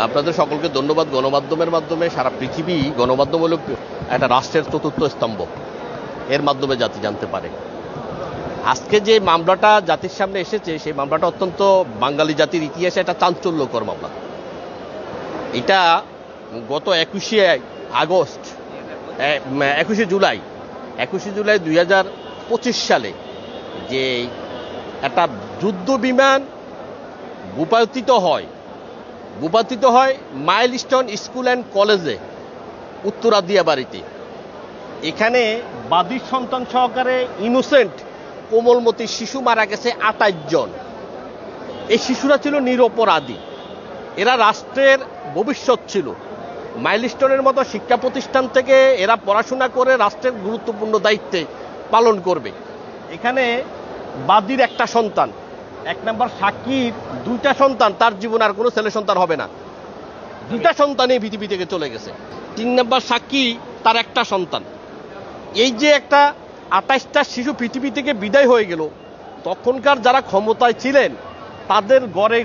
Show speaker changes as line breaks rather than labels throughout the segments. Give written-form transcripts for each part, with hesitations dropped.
আপনাদের সকলকে ধন্যবাদ। গণমাধ্যমের মাধ্যমে সারা পৃথিবী গণমাধ্যম হল একটা রাষ্ট্রের চতুর্থ স্তম্ভ, এর মাধ্যমে জাতি জানতে পারে। আজকে যে মামলাটা জাতির সামনে এসেছে সেই মামলাটা অত্যন্ত বাঙালি জাতির ইতিহাসে একটা চাঞ্চল্যকর মামলা। এটা গত 21শে জুলাই 2025 সালে যে একটা যুদ্ধ বিমান ভূপাতিত হয় মাইলস্টোন স্কুল অ্যান্ড কলেজে, উত্তরা দিয়াবাড়িতে। এখানে বাদীর সন্তান সহকারে ইনোসেন্ট কোমলমতি শিশু মারা গেছে 28 জন। এই শিশুরা ছিল নিরপরাধী, এরা রাষ্ট্রের ভবিষ্যৎ ছিল। মাইলস্টোনের মতো শিক্ষা প্রতিষ্ঠান থেকে এরা পড়াশোনা করে রাষ্ট্রের গুরুত্বপূর্ণ দায়িত্বে পালন করবে। এখানে বাদীর একটা সন্তান, 1 নম্বর সাক্ষীর 2টা সন্তান, তার জীবন আর কোনো ছেলে সন্তান হবে না, 2টা সন্তানই পৃথিবী থেকে চলে গেছে। 3 নম্বর সাক্ষী, তার একটা সন্তান। এই যে একটা 28টা শিশু পৃথিবী থেকে বিদায় হয়ে গেল, তখনকার যারা ক্ষমতায় ছিলেন তাদের ঘরে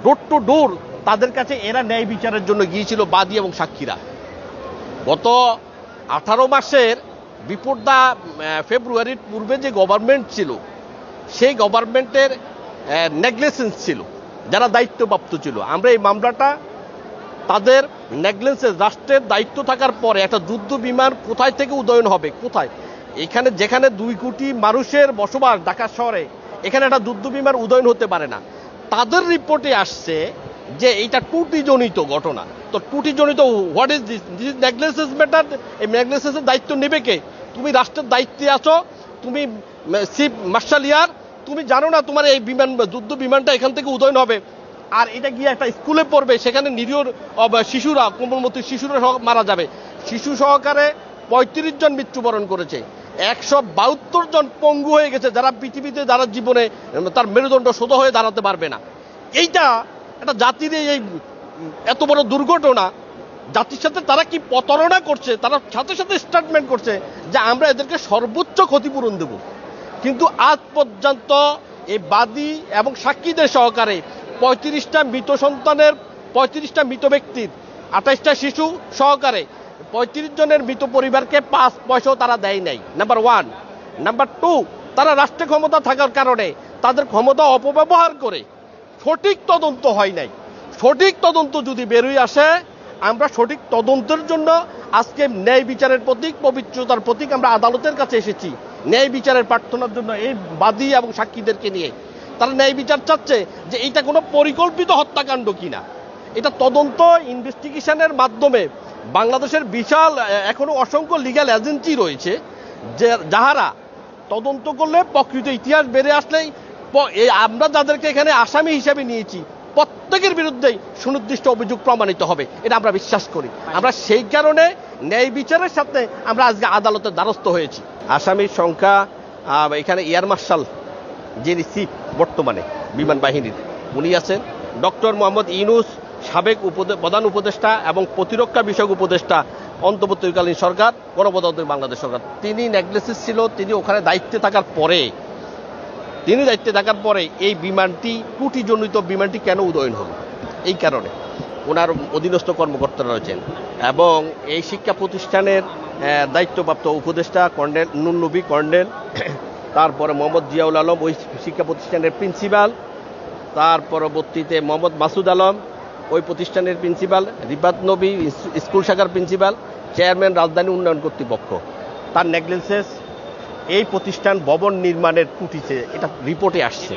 ডোর টু ডোর তাদের কাছে এরা ন্যায় বিচারের জন্য গিয়েছিল, বাদী এবং সাক্ষীরা। গত 18 মাসের বিফোর দ্য ফেব্রুয়ারির পূর্বে যে গভর্নমেন্ট ছিল, সেই গভর্নমেন্টের নেগলিজেন্স ছিল, যারা দায়িত্বপ্রাপ্ত ছিল। আমরা এই মামলাটা তাদের নেগলিজেন্স, রাষ্ট্রের দায়িত্ব থাকার পরে একটা যুদ্ধ বিমান কোথায় থেকে উদয়ন হবে, কোথায়, এখানে যেখানে 2 কোটি মানুষের বসবাস ঢাকা শহরে, এখানে একটা যুদ্ধ বিমান উদয়ন হতে পারে না। তাদের রিপোর্টে আসছে যে এইটা ত্রুটিজনিত ঘটনা। তো ত্রুটিজনিত what is this negligence matter. এই নেগলিজেন্সের দায়িত্ব নেবে কে? তুমি রাষ্ট্রের দায়িত্বে আছো, তুমি চিফ মার্শাল ইয়ার, তুমি জানো না তোমার এই বিমান, যুদ্ধ বিমানটা এখান থেকে উদয়ন হবে, আর এটা গিয়ে একটা স্কুলে পড়বে, সেখানে নিরীহ শিশুরা, কোমলমতি শিশুরা মারা যাবে। শিশু সহকারে 35 জন মৃত্যুবরণ করেছে, 172 জন পঙ্গু হয়ে গেছে, যারা পৃথিবীতে, যারা জীবনে তার মেরুদণ্ড সোজা হয়ে দাঁড়াতে পারবে না। এইটা একটা জাতির এই এত বড় দুর্ঘটনা, জাতির সাথে তারা কি প্রতারণা করছে, তারা সাথে সাথে স্টেটমেন্ট করছে যে আমরা এদেরকে সর্বোচ্চ ক্ষতিপূরণ দেব। কিন্তু আজ পর্যন্ত এই বাদী এবং সাক্ষীদের সহকারে 35টা মৃত সন্তানের, 35টা মৃত ব্যক্তির, 28টা শিশু সহকারে 35 জনের মৃত পরিবারকে 5 পয়সাও তারা দেয় নাই, নাম্বার 1। নাম্বার 2, তারা রাষ্ট্রে ক্ষমতা থাকার কারণে তাদের ক্ষমতা অপব্যবহার করে সঠিক তদন্ত হয় নাই। সঠিক তদন্ত যদি বেরোয় আসে, আমরা সঠিক তদন্তের জন্য আজকে ন্যায় বিচারের প্রতীক, পবিত্রতার প্রতীক আমরা আদালতের কাছে এসেছি ন্যায় বিচারের প্রার্থনার জন্য। এই বাদী এবং সাক্ষীদেরকে নিয়ে তারা ন্যায় বিচার চাচ্ছে যে এটা কোনো পরিকল্পিত হত্যাকাণ্ড কিনা। এটা তদন্ত ইনভেস্টিগেশনের মাধ্যমে বাংলাদেশের বিশাল এখনো অসংখ্য লিগ্যাল এজেন্সি রয়েছে, যে যাহারা তদন্ত করলে প্রকৃত ইতিহাস বেড়ে আসলেই আমরা যাদেরকে এখানে আসামি হিসেবে নিয়েছি প্রত্যেকের বিরুদ্ধেই সুনির্দিষ্ট অভিযোগ প্রমাণিত হবে, এটা আমরা বিশ্বাস করি। আমরা সেই কারণে ন্যায় বিচারের সাথে আমরা আজকে আদালতের দ্বারস্থ হয়েছি। আসামির সংখ্যা, এখানে এয়ার মার্শাল যিনি চিফ বর্তমানে বিমান বাহিনীর, উনি আছেন। ডক্টর মোহাম্মদ ইউনূস, সাবেক প্রধান উপদেষ্টা এবং প্রতিরক্ষা বিষয়ক উপদেষ্টা অন্তর্বর্তীকালীন সরকার, গণপ্রজাতন্ত্রী বাংলাদেশ সরকার। তিনি নেগলিজেন্স ছিল, তিনি ওখানে দায়িত্বে থাকার পরে এই বিমানটি, ত্রুটিজনিত বিমানটি কেন উদয়ন হলো, এই কারণে ওনার অধীনস্থ কর্মকর্তারা রয়েছেন। এবং এই শিক্ষা প্রতিষ্ঠানের দায়িত্বপ্রাপ্ত উপদেষ্টা কর্নেল নুন নবী কর্নেল, তারপরে মোহাম্মদ জিয়াউল আলম ওই শিক্ষা প্রতিষ্ঠানের প্রিন্সিপাল, তার পরবর্তীতে মোহাম্মদ মাসুদ আলম ওই প্রতিষ্ঠানের প্রিন্সিপাল, রিফাত নবী স্কুল শাখার প্রিন্সিপাল, চেয়ারম্যান রাজধানী উন্নয়ন কর্তৃপক্ষ, তার নেগলিজেন্স এই প্রতিষ্ঠান ভবন নির্মাণের ত্রুটিছে, এটা রিপোর্টে আসছে,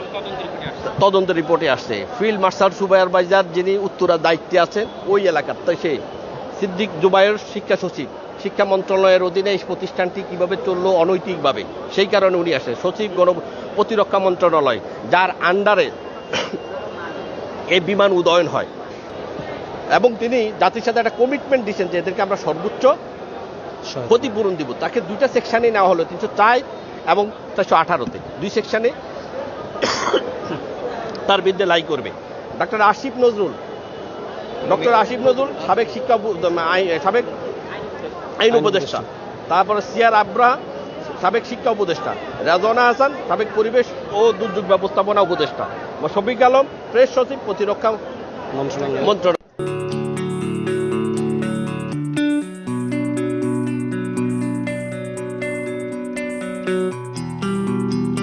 তদন্ত রিপোর্টে আসছে। ফিল্ড মার্শাল সুপারভাইজার যিনি উত্তরা দায়িত্বে আছেন ওই এলাকার, তাই সেই সিদ্দিক জুবায়ের শিক্ষা সচিব, শিক্ষা মন্ত্রণালয়ের অধীনে এই প্রতিষ্ঠানটি কিভাবে চললো অনৈতিকভাবে, সেই কারণে উনি আসেন। সচিব প্রতিরক্ষা মন্ত্রণালয়, যার আন্ডারে এই বিমান উদয়ন হয়, এবং তিনি জাতির সাথে একটা কমিটমেন্ট দিচ্ছেন যে এদেরকে আমরা সর্বোচ্চ ক্ষতিপূরণ দিব। তাকে 2টা সেকশনে নেওয়া হলো, 304 এবং 418-তে 2 সেকশনে তার বিরুদ্ধে লাই করবে। ডক্টর আসিফ নজরুল, সাবেক আইন উপদেষ্টা, তারপরে সিআর আব্রাহ, সাবেক শিক্ষা উপদেষ্টা, রাজওয়ানা হাসান, সাবেক পরিবেশ ও দুর্যোগ ব্যবস্থাপনা উপদেষ্টা, শফিক আলম, প্রেস সচিব, প্রতিরক্ষা মন্ত্রণালয়।
Thank you.